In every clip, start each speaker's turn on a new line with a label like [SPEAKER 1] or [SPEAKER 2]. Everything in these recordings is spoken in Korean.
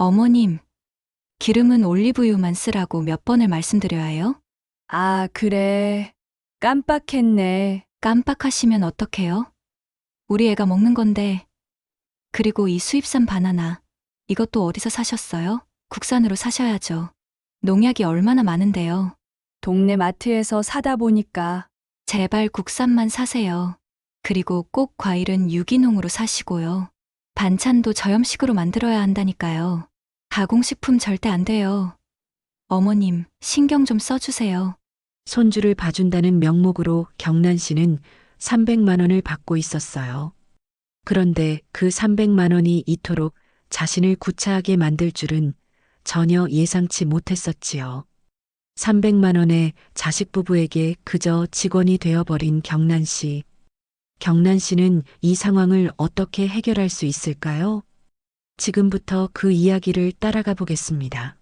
[SPEAKER 1] 어머님, 기름은 올리브유만 쓰라고 몇 번을 말씀드려야 해요?
[SPEAKER 2] 아, 그래. 깜빡했네.
[SPEAKER 1] 깜빡하시면 어떡해요? 우리 애가 먹는 건데. 그리고 이 수입산 바나나, 이것도 어디서 사셨어요? 국산으로 사셔야죠. 농약이 얼마나 많은데요.
[SPEAKER 2] 동네 마트에서 사다 보니까
[SPEAKER 1] 제발 국산만 사세요. 그리고 꼭 과일은 유기농으로 사시고요. 반찬도 저염식으로 만들어야 한다니까요. 가공식품 절대 안 돼요. 어머님, 신경 좀 써주세요.
[SPEAKER 3] 손주를 봐준다는 명목으로 경란 씨는 300만 원을 받고 있었어요. 그런데 그 300만 원이 이토록 자신을 구차하게 만들 줄은 전혀 예상치 못했었지요. 300만 원의 자식 부부에게 그저 직원이 되어버린 경란 씨. 경란 씨는 이 상황을 어떻게 해결할 수 있을까요? 지금부터 그 이야기를 따라가 보겠습니다.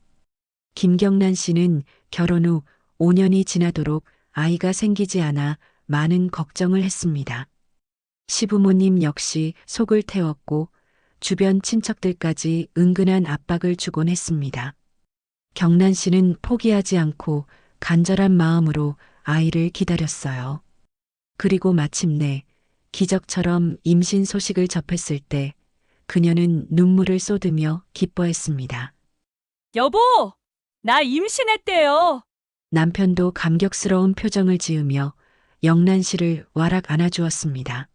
[SPEAKER 3] 김경란 씨는 결혼 후 5년이 지나도록 아이가 생기지 않아 많은 걱정을 했습니다. 시부모님 역시 속을 태웠고 주변 친척들까지 은근한 압박을 주곤 했습니다. 경란 씨는 포기하지 않고 간절한 마음으로 아이를 기다렸어요. 그리고 마침내 기적처럼 임신 소식을 접했을 때 그녀는 눈물을 쏟으며 기뻐했습니다.
[SPEAKER 2] 여보! 나 임신했대요.
[SPEAKER 3] 남편도 감격스러운 표정을 지으며 영란 씨를 와락 안아주었습니다.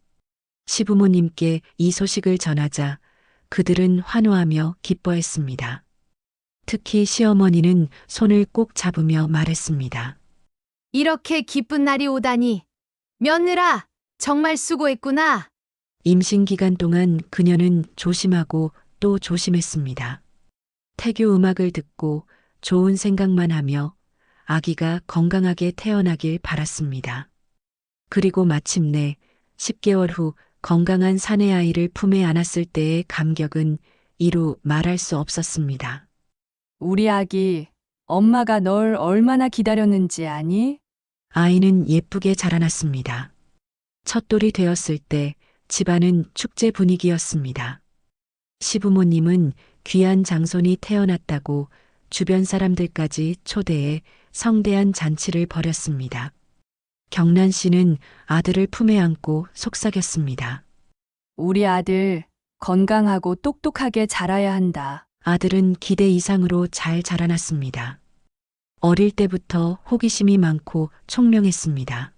[SPEAKER 3] 시부모님께 이 소식을 전하자 그들은 환호하며 기뻐했습니다. 특히 시어머니는 손을 꼭 잡으며 말했습니다.
[SPEAKER 4] 이렇게 기쁜 날이 오다니. 며느라, 정말 수고했구나.
[SPEAKER 3] 임신 기간 동안 그녀는 조심하고 또 조심했습니다. 태교 음악을 듣고 좋은 생각만 하며 아기가 건강하게 태어나길 바랐습니다. 그리고 마침내 10개월 후 건강한 사내 아이를 품에 안았을 때의 감격은 이루 말할 수 없었습니다.
[SPEAKER 2] 우리 아기, 엄마가 널 얼마나 기다렸는지 아니?
[SPEAKER 3] 아이는 예쁘게 자라났습니다. 첫돌이 되었을 때 집안은 축제 분위기였습니다. 시부모님은 귀한 장손이 태어났다고 주변 사람들까지 초대해 성대한 잔치를 벌였습니다. 경란 씨는 아들을 품에 안고 속삭였습니다.
[SPEAKER 2] 우리 아들, 건강하고 똑똑하게 자라야 한다.
[SPEAKER 3] 아들은 기대 이상으로 잘 자라났습니다. 어릴 때부터 호기심이 많고 총명했습니다.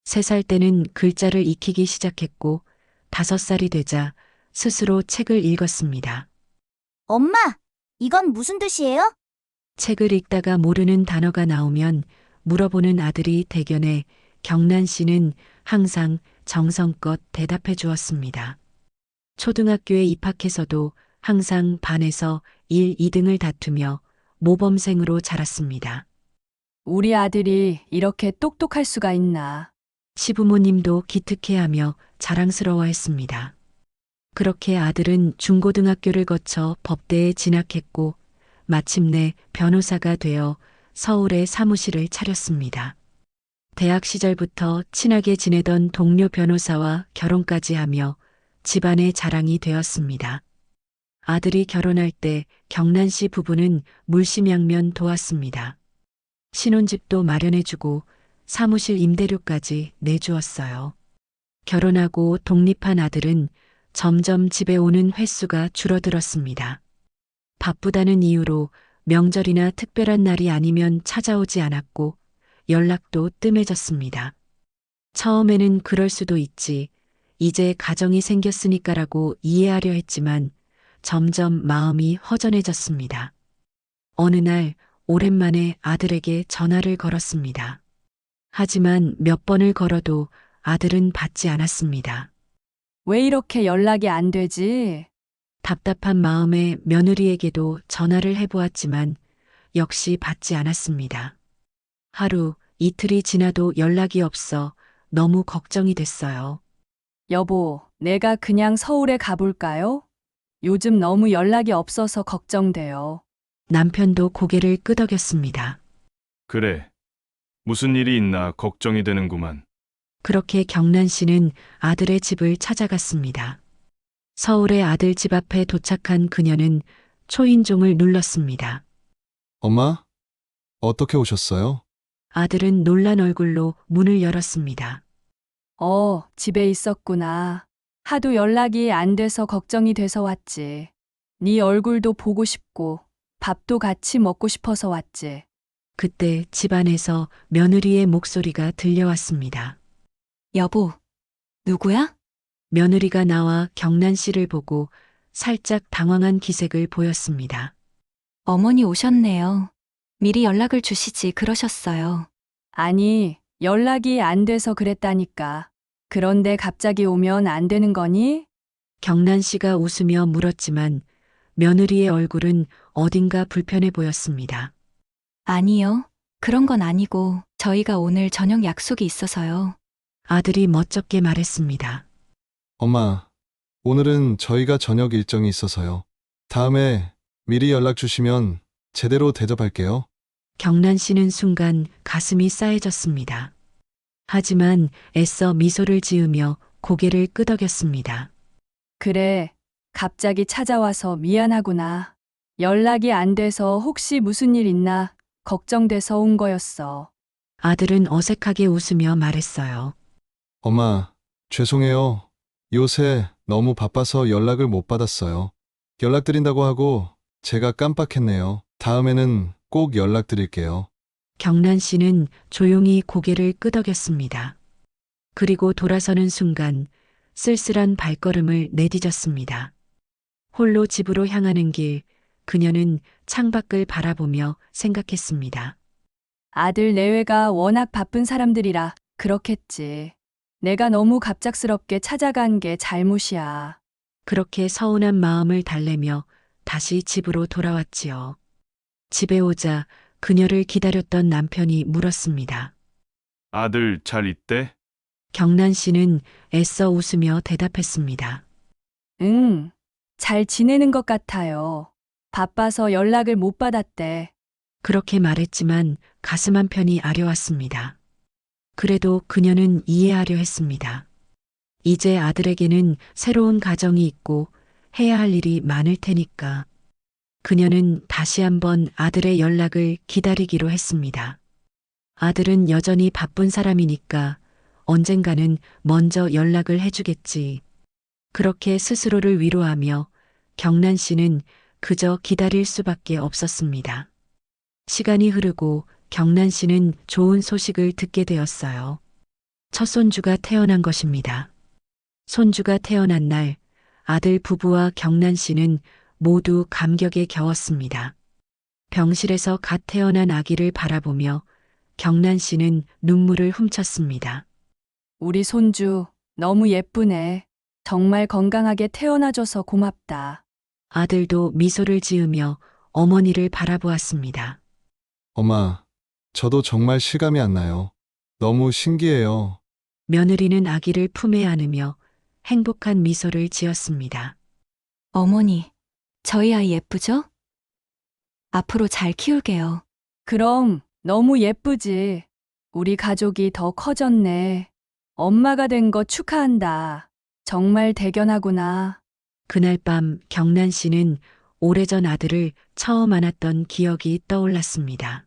[SPEAKER 3] 3살 때는 글자를 익히기 시작했고 5살이 되자 스스로 책을 읽었습니다.
[SPEAKER 5] 엄마, 이건 무슨 뜻이에요?
[SPEAKER 3] 책을 읽다가 모르는 단어가 나오면 물어보는 아들이 대견해 경란 씨는 항상 정성껏 대답해 주었습니다. 초등학교에 입학해서도 항상 반에서 1, 2등을 다투며 모범생으로 자랐습니다.
[SPEAKER 2] 우리 아들이 이렇게 똑똑할 수가 있나.
[SPEAKER 3] 시부모님도 기특해하며 자랑스러워했습니다. 그렇게 아들은 중고등학교를 거쳐 법대에 진학했고 마침내 변호사가 되어 서울에 사무실을 차렸습니다. 대학 시절부터 친하게 지내던 동료 변호사와 결혼까지 하며 집안의 자랑이 되었습니다. 아들이 결혼할 때 경란 씨 부부는 물심양면 도왔습니다. 신혼집도 마련해주고 사무실 임대료까지 내주었어요. 결혼하고 독립한 아들은 점점 집에 오는 횟수가 줄어들었습니다. 바쁘다는 이유로 명절이나 특별한 날이 아니면 찾아오지 않았고 연락도 뜸해졌습니다. 처음에는 그럴 수도 있지, 이제 가정이 생겼으니까라고 이해하려 했지만 점점 마음이 허전해졌습니다. 어느 날 오랜만에 아들에게 전화를 걸었습니다. 하지만 몇 번을 걸어도 아들은 받지 않았습니다.
[SPEAKER 2] 왜 이렇게 연락이 안 되지?
[SPEAKER 3] 답답한 마음에 며느리에게도 전화를 해보았지만 역시 받지 않았습니다. 하루, 이틀이 지나도 연락이 없어 너무 걱정이 됐어요.
[SPEAKER 2] 여보, 내가 그냥 서울에 가볼까요? 요즘 너무 연락이 없어서 걱정돼요.
[SPEAKER 3] 남편도 고개를 끄덕였습니다.
[SPEAKER 6] 그래. 무슨 일이 있나 걱정이 되는구만.
[SPEAKER 3] 그렇게 경란 씨는 아들의 집을 찾아갔습니다. 서울의 아들 집 앞에 도착한 그녀는 초인종을 눌렀습니다.
[SPEAKER 7] 엄마? 어떻게 오셨어요?
[SPEAKER 3] 아들은 놀란 얼굴로 문을 열었습니다.
[SPEAKER 2] 집에 있었구나. 하도 연락이 안 돼서 걱정이 돼서 왔지. 네 얼굴도 보고 싶고 밥도 같이 먹고 싶어서 왔지.
[SPEAKER 3] 그때 집안에서 며느리의 목소리가 들려왔습니다.
[SPEAKER 1] 여보, 누구야?
[SPEAKER 3] 며느리가 나와 경란 씨를 보고 살짝 당황한 기색을 보였습니다.
[SPEAKER 1] 어머니 오셨네요. 미리 연락을 주시지 그러셨어요.
[SPEAKER 2] 아니, 연락이 안 돼서 그랬다니까. 그런데 갑자기 오면 안 되는 거니?
[SPEAKER 3] 경란 씨가 웃으며 물었지만 며느리의 얼굴은 어딘가 불편해 보였습니다.
[SPEAKER 1] 아니요. 그런 건 아니고 저희가 오늘 저녁 약속이 있어서요.
[SPEAKER 3] 아들이 멋쩍게 말했습니다.
[SPEAKER 7] 엄마, 오늘은 저희가 저녁 일정이 있어서요. 다음에 미리 연락 주시면 제대로 대접할게요.
[SPEAKER 3] 경란 씨는 순간 가슴이 싸해졌습니다. 하지만 애써 미소를 지으며 고개를 끄덕였습니다.
[SPEAKER 2] 그래, 갑자기 찾아와서 미안하구나. 연락이 안 돼서 혹시 무슨 일 있나 걱정돼서 온 거였어.
[SPEAKER 3] 아들은 어색하게 웃으며 말했어요.
[SPEAKER 7] 엄마, 죄송해요. 요새 너무 바빠서 연락을 못 받았어요. 연락드린다고 하고 제가 깜빡했네요. 다음에는 꼭 연락드릴게요.
[SPEAKER 3] 경란 씨는 조용히 고개를 끄덕였습니다. 그리고 돌아서는 순간 쓸쓸한 발걸음을 내디뎠습니다. 홀로 집으로 향하는 길, 그녀는 창밖을 바라보며 생각했습니다.
[SPEAKER 2] 아들 내외가 워낙 바쁜 사람들이라 그렇겠지. 내가 너무 갑작스럽게 찾아간 게 잘못이야.
[SPEAKER 3] 그렇게 서운한 마음을 달래며 다시 집으로 돌아왔지요. 집에 오자 그녀를 기다렸던 남편이 물었습니다.
[SPEAKER 6] 아들 잘 있대?
[SPEAKER 3] 경란 씨는 애써 웃으며 대답했습니다.
[SPEAKER 2] 응, 잘 지내는 것 같아요. 바빠서 연락을 못 받았대.
[SPEAKER 3] 그렇게 말했지만 가슴 한편이 아려왔습니다. 그래도 그녀는 이해하려 했습니다. 이제 아들에게는 새로운 가정이 있고 해야 할 일이 많을 테니까. 그녀는 다시 한번 아들의 연락을 기다리기로 했습니다. 아들은 여전히 바쁜 사람이니까 언젠가는 먼저 연락을 해주겠지. 그렇게 스스로를 위로하며 경란 씨는 그저 기다릴 수밖에 없었습니다. 시간이 흐르고 경란 씨는 좋은 소식을 듣게 되었어요. 첫 손주가 태어난 것입니다. 손주가 태어난 날 아들 부부와 경란 씨는 모두 감격에 겨웠습니다. 병실에서 갓 태어난 아기를 바라보며 경란 씨는 눈물을 훔쳤습니다.
[SPEAKER 2] 우리 손주 너무 예쁘네. 정말 건강하게 태어나줘서 고맙다.
[SPEAKER 3] 아들도 미소를 지으며 어머니를 바라보았습니다.
[SPEAKER 7] 엄마, 저도 정말 실감이 안 나요. 너무 신기해요.
[SPEAKER 3] 며느리는 아기를 품에 안으며 행복한 미소를 지었습니다.
[SPEAKER 1] 어머니, 저희 아이 예쁘죠? 앞으로 잘 키울게요.
[SPEAKER 2] 그럼 너무 예쁘지. 우리 가족이 더 커졌네. 엄마가 된 거 축하한다. 정말 대견하구나.
[SPEAKER 3] 그날 밤 경란 씨는 오래전 아들을 처음 안았던 기억이 떠올랐습니다.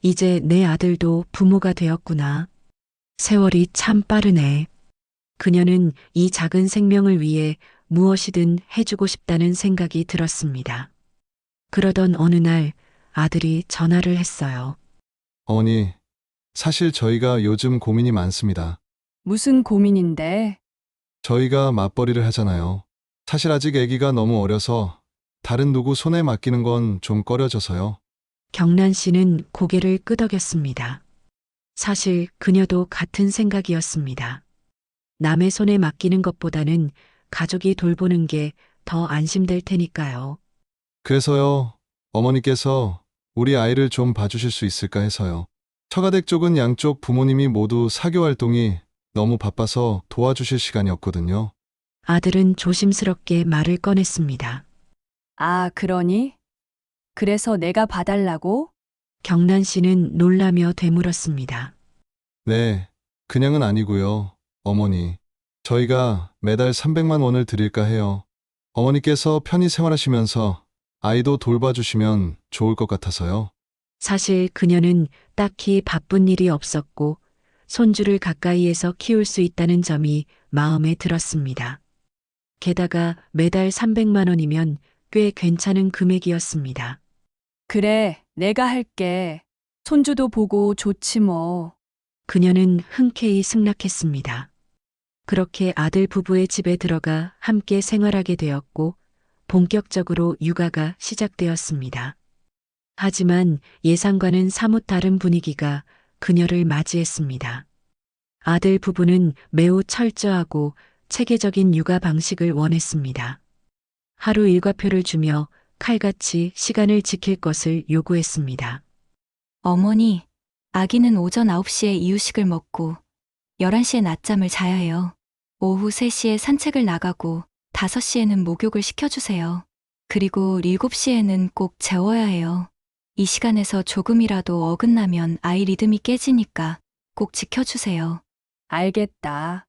[SPEAKER 3] 이제 내 아들도 부모가 되었구나. 세월이 참 빠르네. 그녀는 이 작은 생명을 위해 무엇이든 해주고 싶다는 생각이 들었습니다. 그러던 어느 날 아들이 전화를 했어요.
[SPEAKER 7] 어머니, 사실 저희가 요즘 고민이 많습니다.
[SPEAKER 2] 무슨 고민인데?
[SPEAKER 7] 저희가 맞벌이를 하잖아요. 사실 아직 아기가 너무 어려서 다른 누구 손에 맡기는 건 좀 꺼려져서요.
[SPEAKER 3] 경란 씨는 고개를 끄덕였습니다. 사실 그녀도 같은 생각이었습니다. 남의 손에 맡기는 것보다는 가족이 돌보는 게 더 안심될 테니까요.
[SPEAKER 7] 그래서요, 어머니께서 우리 아이를 좀 봐주실 수 있을까 해서요. 처가댁 쪽은 양쪽 부모님이 모두 사교 활동이 너무 바빠서 도와주실 시간이 없거든요.
[SPEAKER 3] 아들은 조심스럽게 말을 꺼냈습니다.
[SPEAKER 2] 아, 그러니? 그래서 내가 봐달라고?
[SPEAKER 3] 경란 씨는 놀라며 되물었습니다.
[SPEAKER 7] 네, 그냥은 아니고요, 어머니. 저희가 매달 300만 원을 드릴까 해요. 어머니께서 편히 생활하시면서 아이도 돌봐주시면 좋을 것 같아서요.
[SPEAKER 3] 사실 그녀는 딱히 바쁜 일이 없었고 손주를 가까이에서 키울 수 있다는 점이 마음에 들었습니다. 게다가 매달 300만 원이면 꽤 괜찮은 금액이었습니다.
[SPEAKER 2] 그래, 내가 할게. 손주도 보고 좋지 뭐.
[SPEAKER 3] 그녀는 흔쾌히 승낙했습니다. 그렇게 아들 부부의 집에 들어가 함께 생활하게 되었고 본격적으로 육아가 시작되었습니다. 하지만 예상과는 사뭇 다른 분위기가 그녀를 맞이했습니다. 아들 부부는 매우 철저하고 체계적인 육아 방식을 원했습니다. 하루 일과표를 주며 칼같이 시간을 지킬 것을 요구했습니다.
[SPEAKER 1] 어머니, 아기는 오전 9시에 이유식을 먹고 11시에 낮잠을 자야 해요. 오후 3시에 산책을 나가고 5시에는 목욕을 시켜주세요. 그리고 7시에는 꼭 재워야 해요. 이 시간에서 조금이라도 어긋나면 아이 리듬이 깨지니까 꼭 지켜주세요.
[SPEAKER 2] 알겠다.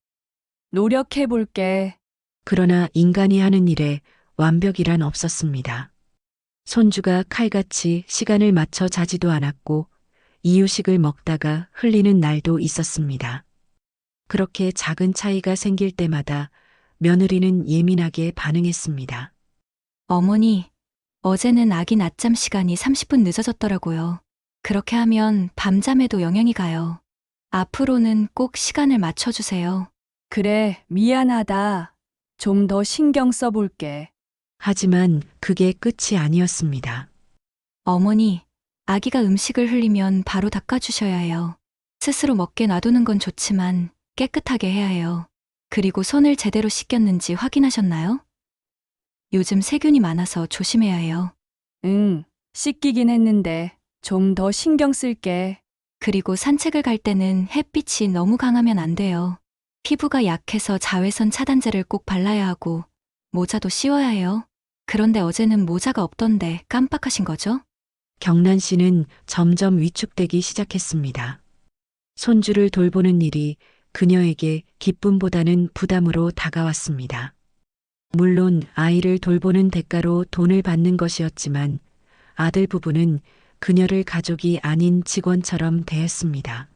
[SPEAKER 2] 노력해 볼게.
[SPEAKER 3] 그러나 인간이 하는 일에 완벽이란 없었습니다. 손주가 칼같이 시간을 맞춰 자지도 않았고 이유식을 먹다가 흘리는 날도 있었습니다. 그렇게 작은 차이가 생길 때마다 며느리는 예민하게 반응했습니다.
[SPEAKER 1] 어머니, 어제는 아기 낮잠 시간이 30분 늦어졌더라고요. 그렇게 하면 밤잠에도 영향이 가요. 앞으로는 꼭 시간을 맞춰주세요.
[SPEAKER 2] 그래, 미안하다. 좀 더 신경 써볼게.
[SPEAKER 3] 하지만 그게 끝이 아니었습니다.
[SPEAKER 1] 어머니, 아기가 음식을 흘리면 바로 닦아주셔야 해요. 스스로 먹게 놔두는 건 좋지만 깨끗하게 해야 해요. 그리고 손을 제대로 씻겼는지 확인하셨나요? 요즘 세균이 많아서 조심해야 해요.
[SPEAKER 2] 응, 씻기긴 했는데 좀 더 신경 쓸게.
[SPEAKER 1] 그리고 산책을 갈 때는 햇빛이 너무 강하면 안 돼요. 피부가 약해서 자외선 차단제를 꼭 발라야 하고 모자도 씌워야 해요. 그런데 어제는 모자가 없던데 깜빡하신 거죠?
[SPEAKER 3] 경란 씨는 점점 위축되기 시작했습니다. 손주를 돌보는 일이 그녀에게 기쁨보다는 부담으로 다가왔습니다. 물론 아이를 돌보는 대가로 돈을 받는 것이었지만 아들 부부는 그녀를 가족이 아닌 직원처럼 대했습니다.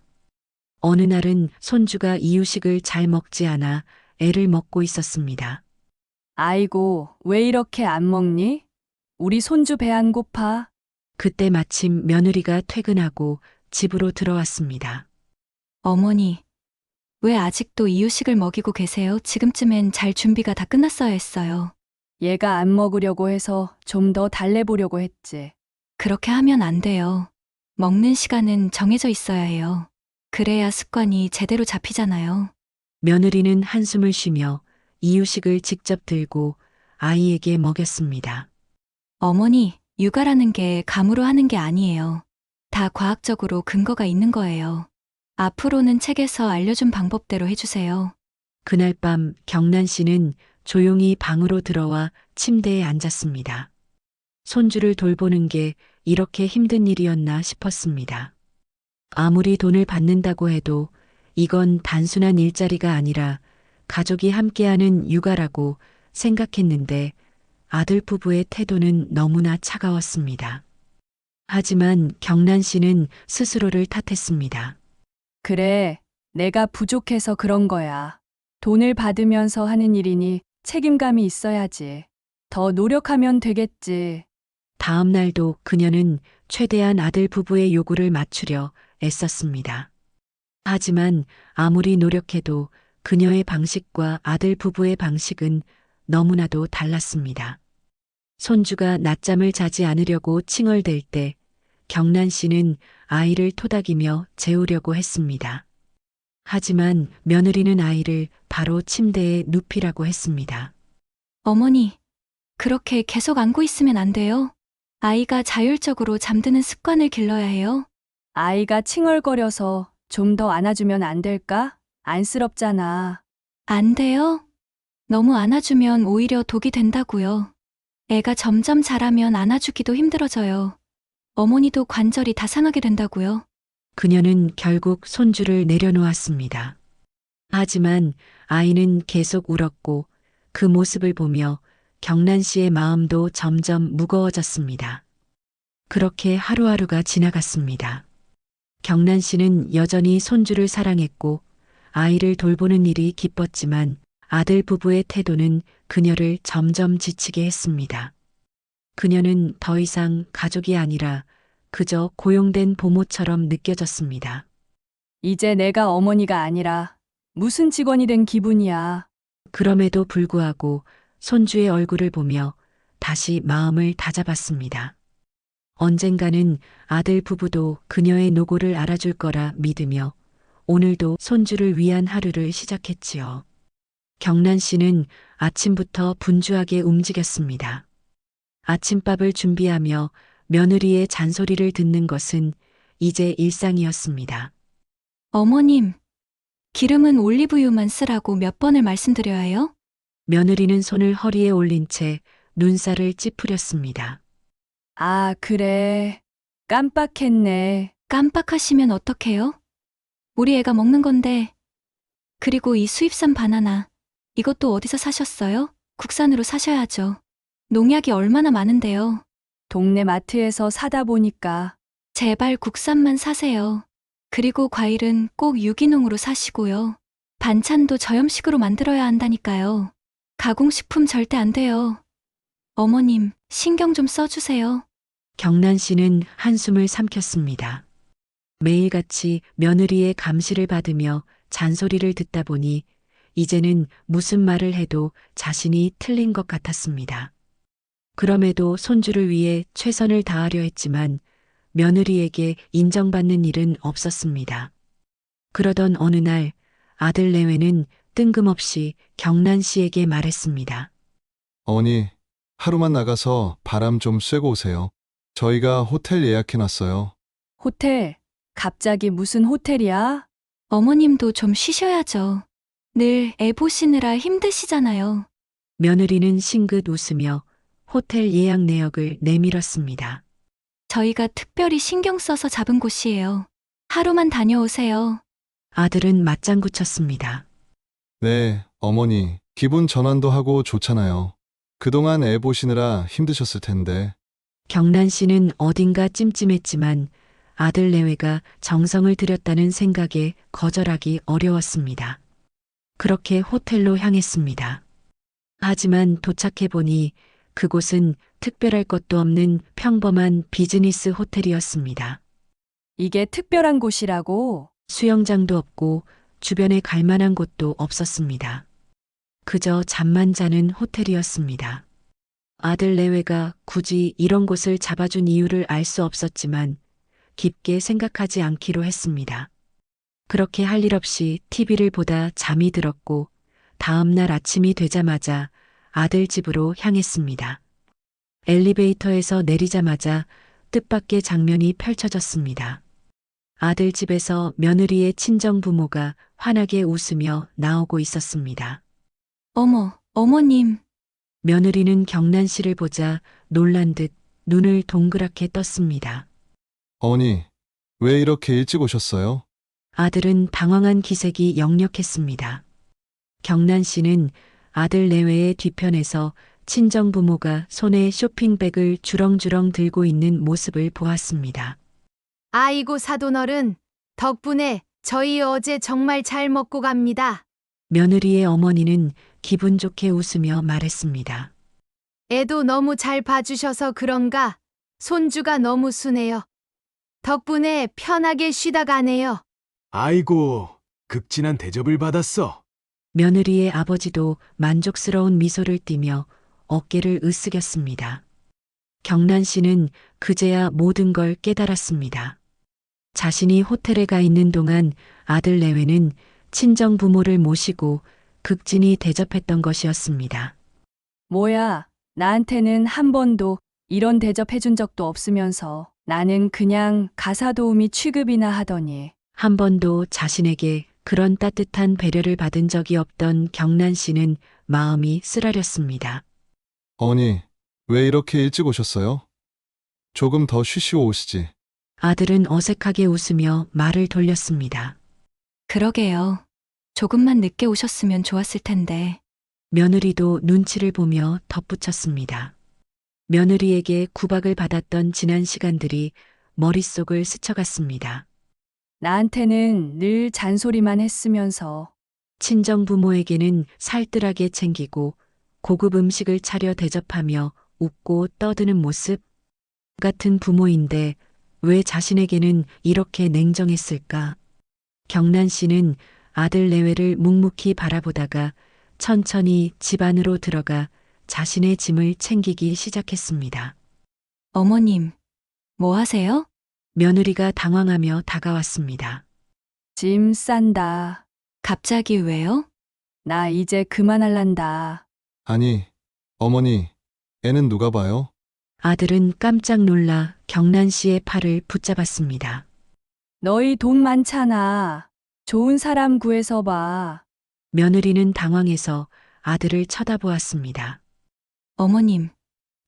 [SPEAKER 3] 어느 날은 손주가 이유식을 잘 먹지 않아 애를 먹고 있었습니다.
[SPEAKER 2] 아이고, 왜 이렇게 안 먹니? 우리 손주 배 안 고파?
[SPEAKER 3] 그때 마침 며느리가 퇴근하고 집으로 들어왔습니다.
[SPEAKER 1] 어머니, 왜 아직도 이유식을 먹이고 계세요? 지금쯤엔 잘 준비가 다 끝났어야 했어요.
[SPEAKER 2] 얘가 안 먹으려고 해서 좀 더 달래보려고 했지.
[SPEAKER 1] 그렇게 하면 안 돼요. 먹는 시간은 정해져 있어야 해요. 그래야 습관이 제대로 잡히잖아요.
[SPEAKER 3] 며느리는 한숨을 쉬며 이유식을 직접 들고 아이에게 먹였습니다.
[SPEAKER 1] 어머니, 육아라는 게 감으로 하는 게 아니에요. 다 과학적으로 근거가 있는 거예요. 앞으로는 책에서 알려준 방법대로 해주세요.
[SPEAKER 3] 그날 밤 경란 씨는 조용히 방으로 들어와 침대에 앉았습니다. 손주를 돌보는 게 이렇게 힘든 일이었나 싶었습니다. 아무리 돈을 받는다고 해도 이건 단순한 일자리가 아니라 가족이 함께하는 육아라고 생각했는데 아들 부부의 태도는 너무나 차가웠습니다. 하지만 경란 씨는 스스로를 탓했습니다.
[SPEAKER 2] 그래, 내가 부족해서 그런 거야. 돈을 받으면서 하는 일이니 책임감이 있어야지. 더 노력하면 되겠지.
[SPEAKER 3] 다음 날도 그녀는 최대한 아들 부부의 요구를 맞추려 애썼습니다. 하지만 아무리 노력해도 그녀의 방식과 아들 부부의 방식은 너무나도 달랐습니다. 손주가 낮잠을 자지 않으려고 칭얼댈 때 경란 씨는 아이를 토닥이며 재우려고 했습니다. 하지만 며느리는 아이를 바로 침대에 눕히라고 했습니다.
[SPEAKER 1] 어머니, 그렇게 계속 안고 있으면 안 돼요. 아이가 자율적으로 잠드는 습관을 길러야 해요.
[SPEAKER 2] 아이가 칭얼거려서 좀 더 안아주면 안 될까? 안쓰럽잖아.
[SPEAKER 1] 안 돼요? 너무 안아주면 오히려 독이 된다고요. 애가 점점 자라면 안아주기도 힘들어져요. 어머니도 관절이 다 상하게 된다고요.
[SPEAKER 3] 그녀는 결국 손주를 내려놓았습니다. 하지만 아이는 계속 울었고 그 모습을 보며 경란 씨의 마음도 점점 무거워졌습니다. 그렇게 하루하루가 지나갔습니다. 경란 씨는 여전히 손주를 사랑했고 아이를 돌보는 일이 기뻤지만 아들 부부의 태도는 그녀를 점점 지치게 했습니다. 그녀는 더 이상 가족이 아니라 그저 고용된 보모처럼 느껴졌습니다.
[SPEAKER 2] 이제 내가 어머니가 아니라 무슨 직원이 된 기분이야.
[SPEAKER 3] 그럼에도 불구하고 손주의 얼굴을 보며 다시 마음을 다잡았습니다. 언젠가는 아들 부부도 그녀의 노고를 알아줄 거라 믿으며 오늘도 손주를 위한 하루를 시작했지요. 경란 씨는 아침부터 분주하게 움직였습니다. 아침밥을 준비하며 며느리의 잔소리를 듣는 것은 이제 일상이었습니다.
[SPEAKER 1] 어머님, 기름은 올리브유만 쓰라고 몇 번을 말씀드려야 해요?
[SPEAKER 3] 며느리는 손을 허리에 올린 채 눈살을 찌푸렸습니다.
[SPEAKER 2] 아, 그래. 깜빡했네.
[SPEAKER 1] 깜빡하시면 어떡해요? 우리 애가 먹는 건데. 그리고 이 수입산 바나나, 이것도 어디서 사셨어요? 국산으로 사셔야죠. 농약이 얼마나 많은데요.
[SPEAKER 2] 동네 마트에서 사다 보니까
[SPEAKER 1] 제발 국산만 사세요. 그리고 과일은 꼭 유기농으로 사시고요. 반찬도 저염식으로 만들어야 한다니까요. 가공식품 절대 안 돼요. 어머님, 신경 좀 써주세요.
[SPEAKER 3] 경란 씨는 한숨을 삼켰습니다. 매일같이 며느리의 감시를 받으며 잔소리를 듣다 보니 이제는 무슨 말을 해도 자신이 틀린 것 같았습니다. 그럼에도 손주를 위해 최선을 다하려 했지만 며느리에게 인정받는 일은 없었습니다. 그러던 어느 날 아들 내외는 뜬금없이 경란 씨에게 말했습니다.
[SPEAKER 7] 어머니, 하루만 나가서 바람 좀 쐬고 오세요. 저희가 호텔 예약해놨어요.
[SPEAKER 2] 호텔. 갑자기 무슨 호텔이야?
[SPEAKER 1] 어머님도 좀 쉬셔야죠. 늘 애 보시느라 힘드시잖아요.
[SPEAKER 3] 며느리는 싱긋 웃으며 호텔 예약 내역을 내밀었습니다.
[SPEAKER 1] 저희가 특별히 신경 써서 잡은 곳이에요. 하루만 다녀오세요.
[SPEAKER 3] 아들은 맞장구 쳤습니다.
[SPEAKER 7] 네, 어머니, 기분 전환도 하고 좋잖아요. 그동안 애 보시느라 힘드셨을 텐데.
[SPEAKER 3] 경란 씨는 어딘가 찜찜했지만 아들 내외가 정성을 들였다는 생각에 거절하기 어려웠습니다. 그렇게 호텔로 향했습니다. 하지만 도착해보니 그곳은 특별할 것도 없는 평범한 비즈니스 호텔이었습니다.
[SPEAKER 2] 이게 특별한 곳이라고?
[SPEAKER 3] 수영장도 없고 주변에 갈 만한 곳도 없었습니다. 그저 잠만 자는 호텔이었습니다. 아들 내외가 굳이 이런 곳을 잡아준 이유를 알 수 없었지만 깊게 생각하지 않기로 했습니다. 그렇게 할 일 없이 TV를 보다 잠이 들었고 다음 날 아침이 되자마자 아들 집으로 향했습니다. 엘리베이터에서 내리자마자 뜻밖의 장면이 펼쳐졌습니다. 아들 집에서 며느리의 친정 부모가 환하게 웃으며 나오고 있었습니다.
[SPEAKER 1] 어머, 어머님.
[SPEAKER 3] 며느리는 경란 씨를 보자 놀란 듯 눈을 동그랗게 떴습니다.
[SPEAKER 7] 어머니, 왜 이렇게 일찍 오셨어요?
[SPEAKER 3] 아들은 당황한 기색이 역력했습니다. 경란 씨는 아들 내외의 뒤편에서 친정 부모가 손에 쇼핑백을 주렁주렁 들고 있는 모습을 보았습니다.
[SPEAKER 4] 아이고 사돈어른, 덕분에 저희 어제 정말 잘 먹고 갑니다.
[SPEAKER 3] 며느리의 어머니는 기분 좋게 웃으며 말했습니다.
[SPEAKER 4] 애도 너무 잘 봐주셔서 그런가 손주가 너무 순해요. 덕분에 편하게 쉬다 가네요.
[SPEAKER 8] 아이고, 극진한 대접을 받았어.
[SPEAKER 3] 며느리의 아버지도 만족스러운 미소를 띠며 어깨를 으쓱였습니다. 경란 씨는 그제야 모든 걸 깨달았습니다. 자신이 호텔에 가 있는 동안 아들 내외는 친정 부모를 모시고 극진히 대접했던 것이었습니다.
[SPEAKER 2] 뭐야, 나한테는 한 번도 이런 대접해준 적도 없으면서 나는 그냥 가사도우미 취급이나 하더니.
[SPEAKER 3] 한 번도 자신에게 그런 따뜻한 배려를 받은 적이 없던 경란 씨는 마음이 쓰라렸습니다.
[SPEAKER 7] 어머니, 왜 이렇게 일찍 오셨어요? 조금 더 쉬시고 오시지.
[SPEAKER 3] 아들은 어색하게 웃으며 말을 돌렸습니다.
[SPEAKER 1] 그러게요. 조금만 늦게 오셨으면 좋았을 텐데.
[SPEAKER 3] 며느리도 눈치를 보며 덧붙였습니다. 며느리에게 구박을 받았던 지난 시간들이 머릿속을 스쳐갔습니다.
[SPEAKER 2] 나한테는 늘 잔소리만 했으면서
[SPEAKER 3] 친정 부모에게는 살뜰하게 챙기고 고급 음식을 차려 대접하며 웃고 떠드는 모습 같은 부모인데 왜 자신에게는 이렇게 냉정했을까? 경란 씨는 아들 내외를 묵묵히 바라보다가 천천히 집 안으로 들어가 자신의 짐을 챙기기 시작했습니다.
[SPEAKER 1] 어머님, 뭐 하세요?
[SPEAKER 3] 며느리가 당황하며 다가왔습니다.
[SPEAKER 2] 짐 싼다.
[SPEAKER 1] 갑자기 왜요?
[SPEAKER 2] 나 이제 그만할란다.
[SPEAKER 7] 아니, 어머니, 애는 누가 봐요?
[SPEAKER 3] 아들은 깜짝 놀라 경란 씨의 팔을 붙잡았습니다.
[SPEAKER 2] 너희 돈 많잖아. 좋은 사람 구해서 봐.
[SPEAKER 3] 며느리는 당황해서 아들을 쳐다보았습니다.
[SPEAKER 1] 어머님,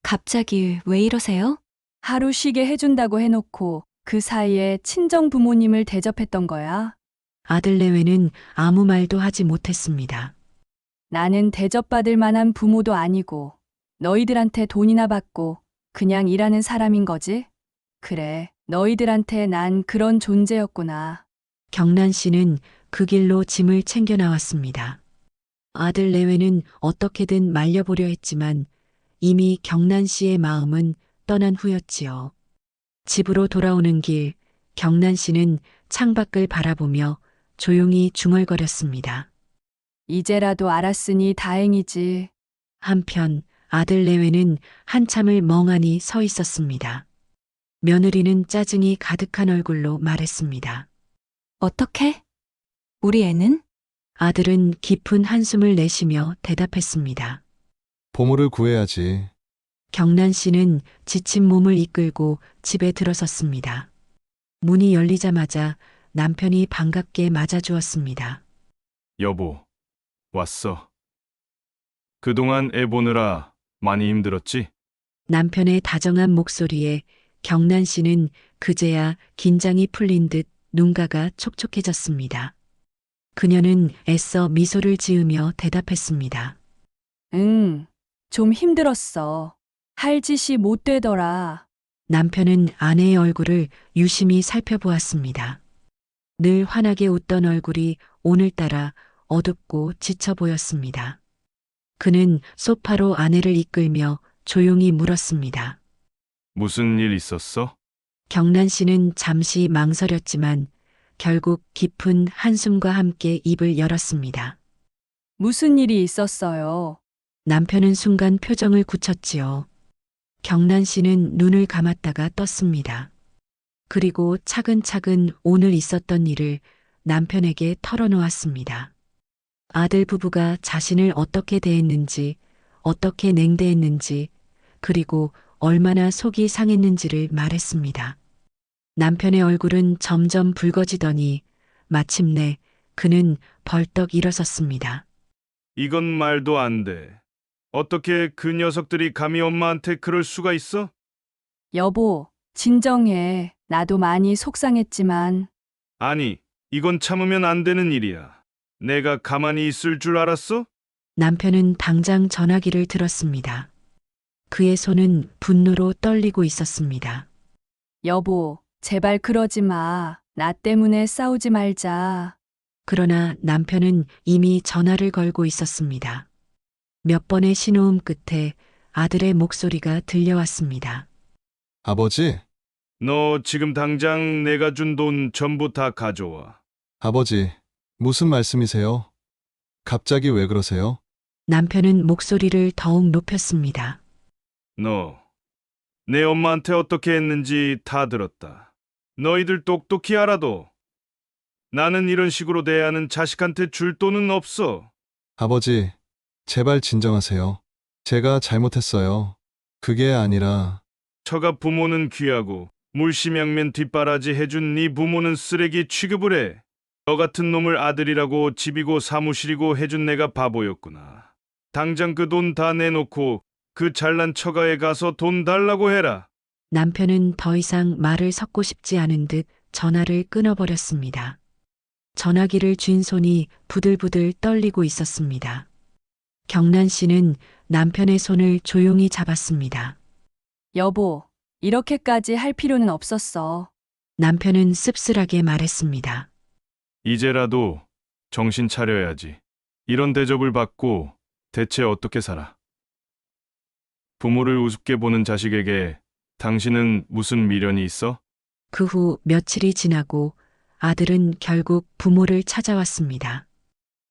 [SPEAKER 1] 갑자기 왜 이러세요?
[SPEAKER 2] 하루 쉬게 해준다고 해놓고 그 사이에 친정 부모님을 대접했던 거야.
[SPEAKER 3] 아들 내외는 아무 말도 하지 못했습니다.
[SPEAKER 2] 나는 대접받을 만한 부모도 아니고 너희들한테 돈이나 받고 그냥 일하는 사람인 거지? 그래, 너희들한테 난 그런 존재였구나.
[SPEAKER 3] 경란 씨는 그 길로 짐을 챙겨 나왔습니다. 아들 내외는 어떻게든 말려보려 했지만 이미 경란 씨의 마음은 떠난 후였지요. 집으로 돌아오는 길, 경란 씨는 창밖을 바라보며 조용히 중얼거렸습니다.
[SPEAKER 2] 이제라도 알았으니 다행이지.
[SPEAKER 3] 한편 아들 내외는 한참을 멍하니 서 있었습니다. 며느리는 짜증이 가득한 얼굴로 말했습니다.
[SPEAKER 1] 어떻게? 우리 애는?
[SPEAKER 3] 아들은 깊은 한숨을 내쉬며 대답했습니다.
[SPEAKER 7] 보물을 구해야지.
[SPEAKER 3] 경란 씨는 지친 몸을 이끌고 집에 들어섰습니다. 문이 열리자마자 남편이 반갑게 맞아주었습니다.
[SPEAKER 6] 여보, 왔어. 그동안 애 보느라 많이 힘들었지?
[SPEAKER 3] 남편의 다정한 목소리에 경란 씨는 그제야 긴장이 풀린 듯 눈가가 촉촉해졌습니다. 그녀는 애써 미소를 지으며 대답했습니다.
[SPEAKER 2] 응, 좀 힘들었어. 할 짓이 못 되더라.
[SPEAKER 3] 남편은 아내의 얼굴을 유심히 살펴보았습니다. 늘 환하게 웃던 얼굴이 오늘따라 어둡고 지쳐 보였습니다. 그는 소파로 아내를 이끌며 조용히 물었습니다.
[SPEAKER 6] 무슨 일 있었어?
[SPEAKER 3] 경란 씨는 잠시 망설였지만 결국 깊은 한숨과 함께 입을 열었습니다.
[SPEAKER 2] 무슨 일이 있었어요?
[SPEAKER 3] 남편은 순간 표정을 굳혔지요. 경란 씨는 눈을 감았다가 떴습니다. 그리고 차근차근 오늘 있었던 일을 남편에게 털어놓았습니다. 아들 부부가 자신을 어떻게 대했는지, 어떻게 냉대했는지, 그리고 얼마나 속이 상했는지를 말했습니다. 남편의 얼굴은 점점 붉어지더니 마침내 그는 벌떡 일어섰습니다.
[SPEAKER 6] 이건 말도 안 돼. 어떻게 그 녀석들이 감히 엄마한테 그럴 수가 있어?
[SPEAKER 2] 여보, 진정해. 나도 많이 속상했지만
[SPEAKER 6] 아니, 이건 참으면 안 되는 일이야. 내가 가만히 있을 줄 알았어?
[SPEAKER 3] 남편은 당장 전화기를 들었습니다. 그의 손은 분노로 떨리고 있었습니다.
[SPEAKER 2] 여보, 제발 그러지 마. 나 때문에 싸우지 말자.
[SPEAKER 3] 그러나 남편은 이미 전화를 걸고 있었습니다. 몇 번의 신호음 끝에 아들의 목소리가 들려왔습니다.
[SPEAKER 7] 아버지,
[SPEAKER 6] 너 지금 당장 내가 준 돈 전부 다 가져와.
[SPEAKER 7] 아버지, 무슨 말씀이세요? 갑자기 왜 그러세요?
[SPEAKER 3] 남편은 목소리를 더욱 높였습니다.
[SPEAKER 6] 너, 내 엄마한테 어떻게 했는지 다 들었다. 너희들 똑똑히 알아도 나는 이런 식으로 대하는 자식한테 줄 돈은 없어.
[SPEAKER 7] 아버지, 제발 진정하세요. 제가 잘못했어요. 그게 아니라
[SPEAKER 6] 처가 부모는 귀하고 물심양면 뒷바라지 해준 네 부모는 쓰레기 취급을 해. 너 같은 놈을 아들이라고 집이고 사무실이고 해준 내가 바보였구나. 당장 그 돈 다 내놓고 그 잘난 처가에 가서 돈 달라고 해라.
[SPEAKER 3] 남편은 더 이상 말을 섞고 싶지 않은 듯 전화를 끊어버렸습니다. 전화기를 쥔 손이 부들부들 떨리고 있었습니다. 경란 씨는 남편의 손을 조용히 잡았습니다.
[SPEAKER 2] 여보, 이렇게까지 할 필요는 없었어.
[SPEAKER 3] 남편은 씁쓸하게 말했습니다.
[SPEAKER 6] 이제라도 정신 차려야지. 이런 대접을 받고 대체 어떻게 살아? 부모를 우습게 보는 자식에게 당신은 무슨 미련이 있어?
[SPEAKER 3] 그 후 며칠이 지나고 아들은 결국 부모를 찾아왔습니다.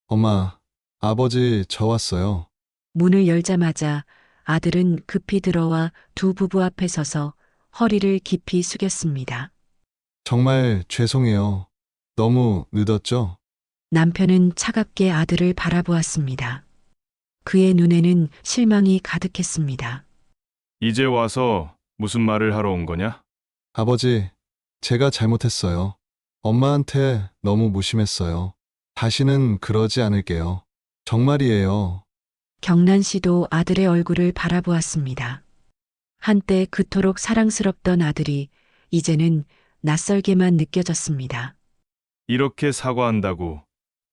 [SPEAKER 7] 엄마, 아버지 저 왔어요.
[SPEAKER 3] 문을 열자마자 아들은 급히 들어와 두 부부 앞에 서서 허리를 깊이 숙였습니다.
[SPEAKER 7] 정말 죄송해요. 너무 늦었죠?
[SPEAKER 3] 남편은 차갑게 아들을 바라보았습니다. 그의 눈에는 실망이 가득했습니다.
[SPEAKER 6] 이제 와서 무슨 말을 하러 온 거냐?
[SPEAKER 7] 아버지, 제가 잘못했어요. 엄마한테 너무 무심했어요. 다시는 그러지 않을게요. 정말이에요.
[SPEAKER 3] 경란 씨도 아들의 얼굴을 바라보았습니다. 한때 그토록 사랑스럽던 아들이 이제는 낯설게만 느껴졌습니다.
[SPEAKER 6] 이렇게 사과한다고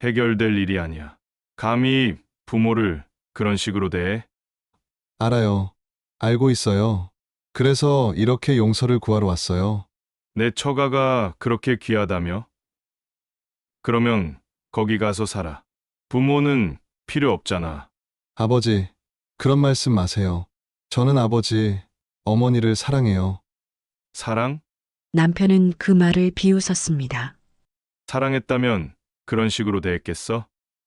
[SPEAKER 6] 해결될 일이 아니야. 감히 부모를 그런 식으로 대해?
[SPEAKER 7] 알아요. 알고 있어요. 그래서 이렇게 용서를 구하러 왔어요.
[SPEAKER 6] 내 처가가 그렇게 귀하다며? 그러면 거기 가서 살아. 부모는 필요 없잖아.
[SPEAKER 7] 아버지, 그런 말씀 마세요. 저는 아버지, 어머니를 사랑해요.
[SPEAKER 6] 사랑?
[SPEAKER 3] 남편은 그 말을 비웃었습니다.
[SPEAKER 6] 사랑했다면 그런 식으로 대했겠어?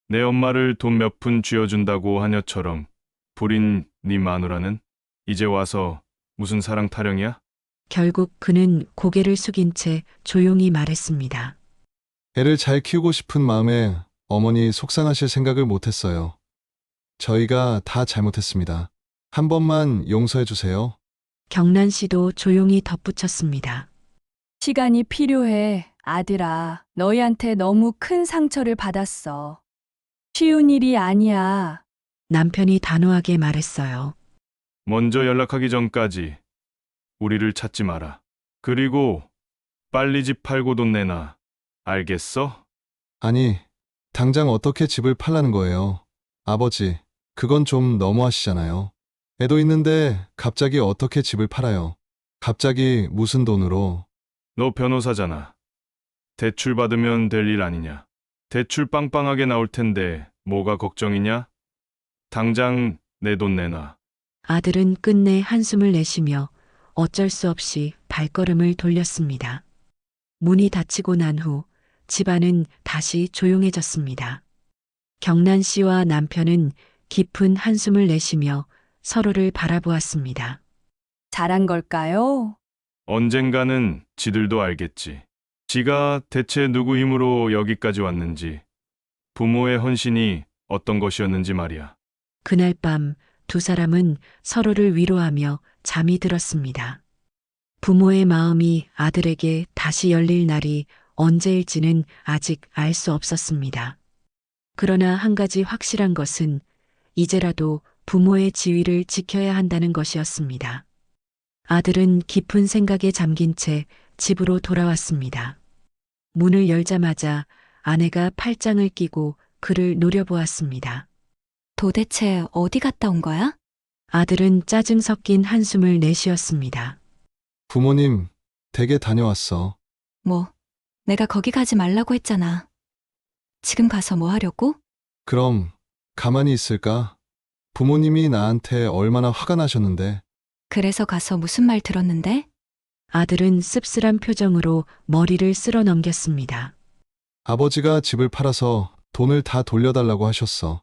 [SPEAKER 6] 내 엄마를 돈 몇 푼 쥐어준다고 하녀처럼 부린 네 마누라는 이제 와서 무슨 사랑 타령이야?
[SPEAKER 3] 결국 그는 고개를 숙인 채 조용히 말했습니다.
[SPEAKER 7] 애를 잘 키우고 싶은 마음에 어머니 속상하실 생각을 못했어요. 저희가 다 잘못했습니다. 한 번만 용서해 주세요.
[SPEAKER 3] 경란 씨도 조용히 덧붙였습니다.
[SPEAKER 2] 시간이 필요해, 아들아. 너희한테 너무 큰 상처를 받았어. 쉬운 일이 아니야.
[SPEAKER 3] 남편이 단호하게 말했어요.
[SPEAKER 6] 먼저 연락하기 전까지 우리를 찾지 마라. 그리고 빨리 집 팔고 돈 내놔. 알겠어?
[SPEAKER 7] 아니, 당장 어떻게 집을 팔라는 거예요? 아버지, 그건 좀 너무하시잖아요. 애도 있는데 갑자기 어떻게 집을 팔아요? 갑자기 무슨 돈으로?
[SPEAKER 6] 너 변호사잖아. 대출 받으면 될 일 아니냐. 대출 빵빵하게 나올 텐데 뭐가 걱정이냐? 당장 내 돈 내놔.
[SPEAKER 3] 아들은 끝내 한숨을 내쉬며 어쩔 수 없이 발걸음을 돌렸습니다. 문이 닫히고 난 후 집안은 다시 조용해졌습니다. 경란 씨와 남편은 깊은 한숨을 내쉬며 서로를 바라보았습니다.
[SPEAKER 2] 잘한 걸까요?
[SPEAKER 6] 언젠가는 지들도 알겠지. 지가 대체 누구 힘으로 여기까지 왔는지, 부모의 헌신이 어떤 것이었는지 말이야.
[SPEAKER 3] 그날 밤 두 사람은 서로를 위로하며 잠이 들었습니다. 부모의 마음이 아들에게 다시 열릴 날이 언제일지는 아직 알 수 없었습니다. 그러나 한 가지 확실한 것은 이제라도 부모의 지위를 지켜야 한다는 것이었습니다. 아들은 깊은 생각에 잠긴 채 집으로 돌아왔습니다. 문을 열자마자 아내가 팔짱을 끼고 그를 노려보았습니다.
[SPEAKER 1] 도대체 어디 갔다 온 거야?
[SPEAKER 3] 아들은 짜증 섞인 한숨을 내쉬었습니다.
[SPEAKER 7] 부모님, 댁에 다녀왔어.
[SPEAKER 1] 뭐, 내가 거기 가지 말라고 했잖아. 지금 가서 뭐 하려고?
[SPEAKER 7] 그럼 가만히 있을까? 부모님이 나한테 얼마나 화가 나셨는데.
[SPEAKER 1] 그래서 가서 무슨 말 들었는데?
[SPEAKER 3] 아들은 씁쓸한 표정으로 머리를 쓸어 넘겼습니다.
[SPEAKER 7] 아버지가 집을 팔아서 돈을 다 돌려달라고 하셨어.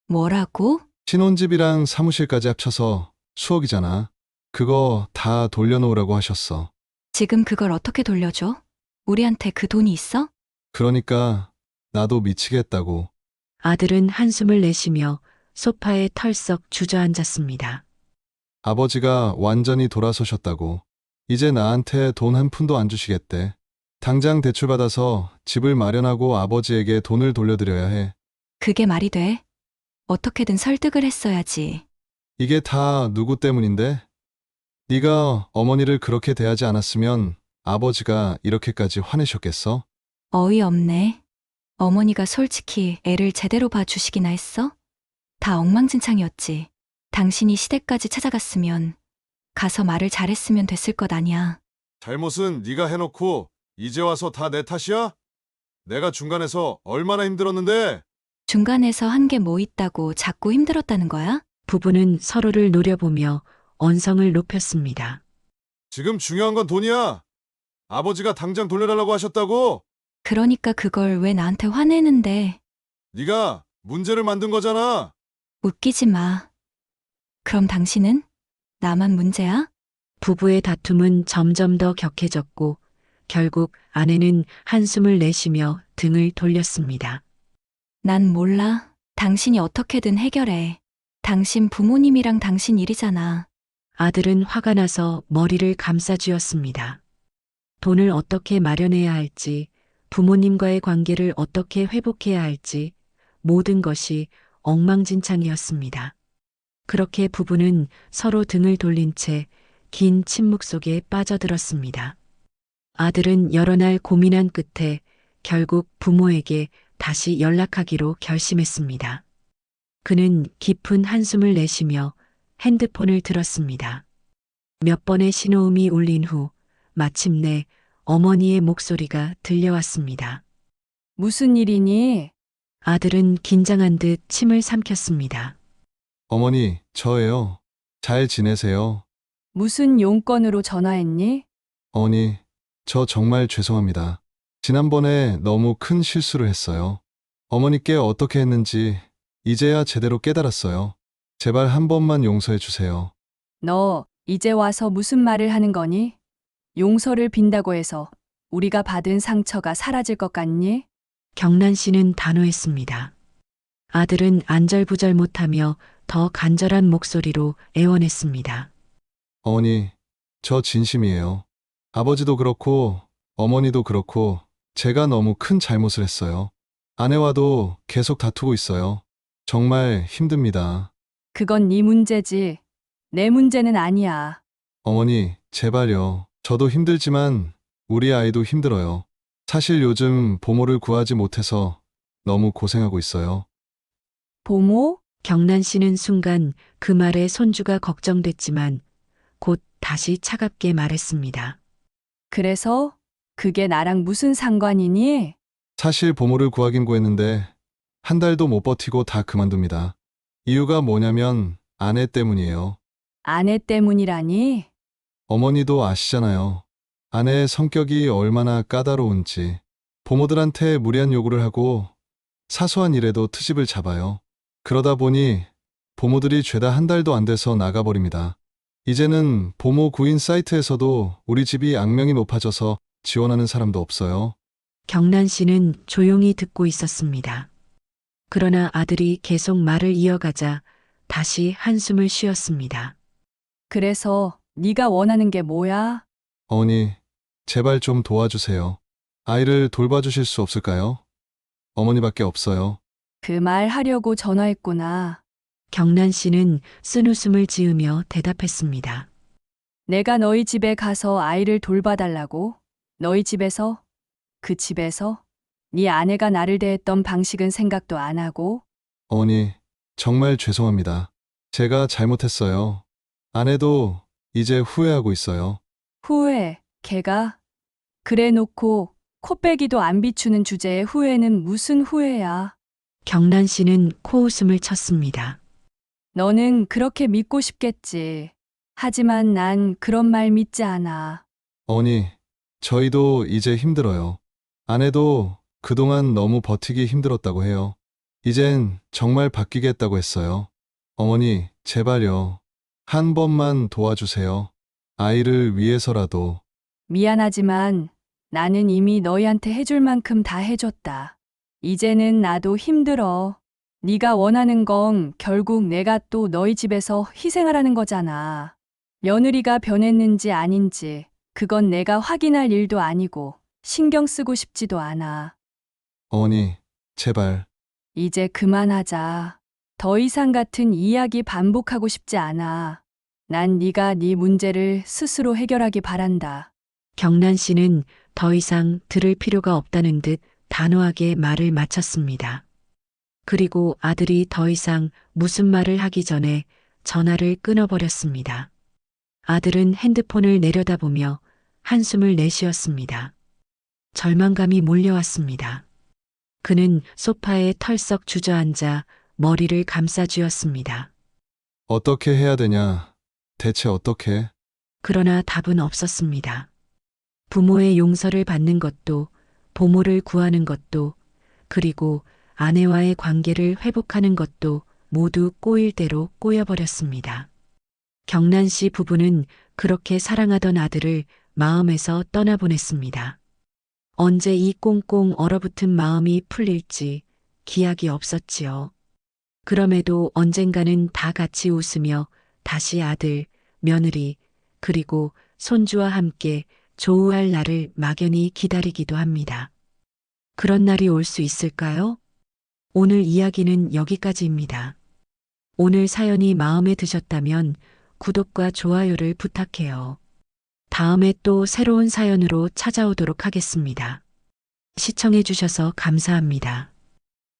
[SPEAKER 1] 뭐라고?
[SPEAKER 7] 신혼집이랑 사무실까지 합쳐서 수억이잖아. 그거 다 돌려놓으라고 하셨어.
[SPEAKER 1] 지금 그걸 어떻게 돌려줘? 우리한테 그 돈이 있어?
[SPEAKER 7] 그러니까 나도 미치겠다고.
[SPEAKER 3] 아들은 한숨을 내쉬며 소파에 털썩 주저앉았습니다.
[SPEAKER 7] 아버지가 완전히 돌아서셨다고. 이제 나한테 돈 한 푼도 안 주시겠대. 당장 대출받아서 집을 마련하고 아버지에게 돈을 돌려드려야 해.
[SPEAKER 1] 그게 말이 돼? 어떻게든 설득을 했어야지.
[SPEAKER 7] 이게 다 누구 때문인데? 네가 어머니를 그렇게 대하지 않았으면 아버지가 이렇게까지 화내셨겠어?
[SPEAKER 1] 어이없네. 어머니가 솔직히 애를 제대로 봐주시기나 했어? 다 엉망진창이었지. 당신이 시댁까지 찾아갔으면 가서 말을 잘했으면 됐을 것 아니야.
[SPEAKER 7] 잘못은 네가 해놓고 이제 와서 다 내 탓이야? 내가 중간에서 얼마나 힘들었는데.
[SPEAKER 1] 중간에서 한 게 뭐 있다고 자꾸 힘들었다는 거야?
[SPEAKER 3] 부부는 서로를 노려보며 언성을 높였습니다.
[SPEAKER 7] 지금 중요한 건 돈이야. 아버지가 당장 돌려달라고 하셨다고.
[SPEAKER 1] 그러니까 그걸 왜 나한테 화내는데.
[SPEAKER 7] 네가 문제를 만든 거잖아.
[SPEAKER 1] 웃기지 마. 그럼 당신은? 나만 문제야?
[SPEAKER 3] 부부의 다툼은 점점 더 격해졌고 결국 아내는 한숨을 내쉬며 등을 돌렸습니다.
[SPEAKER 1] 난 몰라. 당신이 어떻게든 해결해. 당신 부모님이랑 당신 일이잖아.
[SPEAKER 3] 아들은 화가 나서 머리를 감싸쥐었습니다. 돈을 어떻게 마련해야 할지, 부모님과의 관계를 어떻게 회복해야 할지 모든 것이 엉망진창이었습니다. 그렇게 부부는 서로 등을 돌린 채 긴 침묵 속에 빠져들었습니다. 아들은 여러 날 고민한 끝에 결국 부모에게 다시 연락하기로 결심했습니다. 그는 깊은 한숨을 내쉬며 핸드폰을 들었습니다. 몇 번의 신호음이 울린 후 마침내 어머니의 목소리가 들려왔습니다.
[SPEAKER 2] 무슨 일이니?
[SPEAKER 3] 아들은 긴장한 듯 침을 삼켰습니다.
[SPEAKER 7] 어머니, 저예요. 잘 지내세요?
[SPEAKER 2] 무슨 용건으로 전화했니?
[SPEAKER 7] 어머니, 저 정말 죄송합니다. 지난번에 너무 큰 실수를 했어요. 어머니께 어떻게 했는지 이제야 제대로 깨달았어요. 제발 한 번만 용서해 주세요.
[SPEAKER 2] 너 이제 와서 무슨 말을 하는 거니? 용서를 빈다고 해서 우리가 받은 상처가 사라질 것 같니?
[SPEAKER 3] 경란 씨는 단호했습니다. 아들은 안절부절 못하며 더 간절한 목소리로 애원했습니다.
[SPEAKER 7] 어머니, 저 진심이에요. 아버지도 그렇고 어머니도 그렇고 제가 너무 큰 잘못을 했어요. 아내와도 계속 다투고 있어요. 정말 힘듭니다.
[SPEAKER 2] 그건 네 문제지. 내 문제는 아니야.
[SPEAKER 7] 어머니, 제발요. 저도 힘들지만 우리 아이도 힘들어요. 사실 요즘 보모를 구하지 못해서 너무 고생하고 있어요.
[SPEAKER 2] 보모?
[SPEAKER 3] 경란 씨는 순간 그 말에 손주가 걱정됐지만 곧 다시 차갑게 말했습니다.
[SPEAKER 2] 그래서 그게 나랑 무슨 상관이니?
[SPEAKER 7] 사실 보모를 구하긴 구했는데 한 달도 못 버티고 다 그만둡니다. 이유가 뭐냐면 아내 때문이에요.
[SPEAKER 2] 아내 때문이라니?
[SPEAKER 7] 어머니도 아시잖아요. 아내의 성격이 얼마나 까다로운지. 보모들한테 무리한 요구를 하고 사소한 일에도 트집을 잡아요. 그러다 보니 보모들이 죄다 한 달도 안 돼서 나가버립니다. 이제는 보모 구인 사이트에서도 우리 집이 악명이 높아져서 지원하는 사람도 없어요.
[SPEAKER 3] 경란 씨는 조용히 듣고 있었습니다. 그러나 아들이 계속 말을 이어가자 다시 한숨을 쉬었습니다.
[SPEAKER 2] 그래서 네가 원하는 게 뭐야?
[SPEAKER 7] 어머니, 제발 좀 도와주세요. 아이를 돌봐주실 수 없을까요? 어머니밖에 없어요.
[SPEAKER 2] 그 말 하려고 전화했구나.
[SPEAKER 3] 경란 씨는 쓴웃음을 지으며 대답했습니다.
[SPEAKER 2] 내가 너희 집에 가서 아이를 돌봐달라고? 너희 집에서? 그 집에서? 네 아내가 나를 대했던 방식은 생각도 안 하고?
[SPEAKER 7] 어머니, 정말 죄송합니다. 제가 잘못했어요. 아내도 이제 후회하고 있어요.
[SPEAKER 2] 후회, 걔가? 그래 놓고 코빼기도 안 비추는 주제에 후회는 무슨 후회야?
[SPEAKER 3] 경란 씨는 코웃음을 쳤습니다.
[SPEAKER 2] 너는 그렇게 믿고 싶겠지. 하지만 난 그런 말 믿지 않아.
[SPEAKER 7] 어머니, 저희도 이제 힘들어요. 아내도 그동안 너무 버티기 힘들었다고 해요. 이젠 정말 바뀌겠다고 했어요. 어머니, 제발요. 한 번만 도와주세요. 아이를 위해서라도.
[SPEAKER 2] 미안하지만 나는 이미 너희한테 해줄 만큼 다 해줬다. 이제는 나도 힘들어. 네가 원하는 건 결국 내가 또 너희 집에서 희생하라는 거잖아. 며느리가 변했는지 아닌지 그건 내가 확인할 일도 아니고 신경 쓰고 싶지도 않아.
[SPEAKER 7] 어머니, 제발.
[SPEAKER 2] 이제 그만하자. 더 이상 같은 이야기 반복하고 싶지 않아. 난 네가 네 문제를 스스로 해결하기 바란다.
[SPEAKER 3] 경란 씨는 더 이상 들을 필요가 없다는 듯 단호하게 말을 마쳤습니다. 그리고 아들이 더 이상 무슨 말을 하기 전에 전화를 끊어버렸습니다. 아들은 핸드폰을 내려다보며 한숨을 내쉬었습니다. 절망감이 몰려왔습니다. 그는 소파에 털썩 주저앉아 머리를 감싸쥐었습니다.
[SPEAKER 7] 어떻게 해야 되냐? 대체 어떻게?
[SPEAKER 3] 그러나 답은 없었습니다. 부모의 용서를 받는 것도, 보모를 구하는 것도, 그리고 아내와의 관계를 회복하는 것도 모두 꼬일 대로 꼬여버렸습니다. 경란 씨 부부는 그렇게 사랑하던 아들을 마음에서 떠나보냈습니다. 언제 이 꽁꽁 얼어붙은 마음이 풀릴지 기약이 없었지요. 그럼에도 언젠가는 다 같이 웃으며 다시 아들, 며느리, 그리고 손주와 함께 조우할 날을 막연히 기다리기도 합니다. 그런 날이 올 수 있을까요? 오늘 이야기는 여기까지입니다. 오늘 사연이 마음에 드셨다면 구독과 좋아요를 부탁해요. 다음에 또 새로운 사연으로 찾아오도록 하겠습니다. 시청해 주셔서 감사합니다.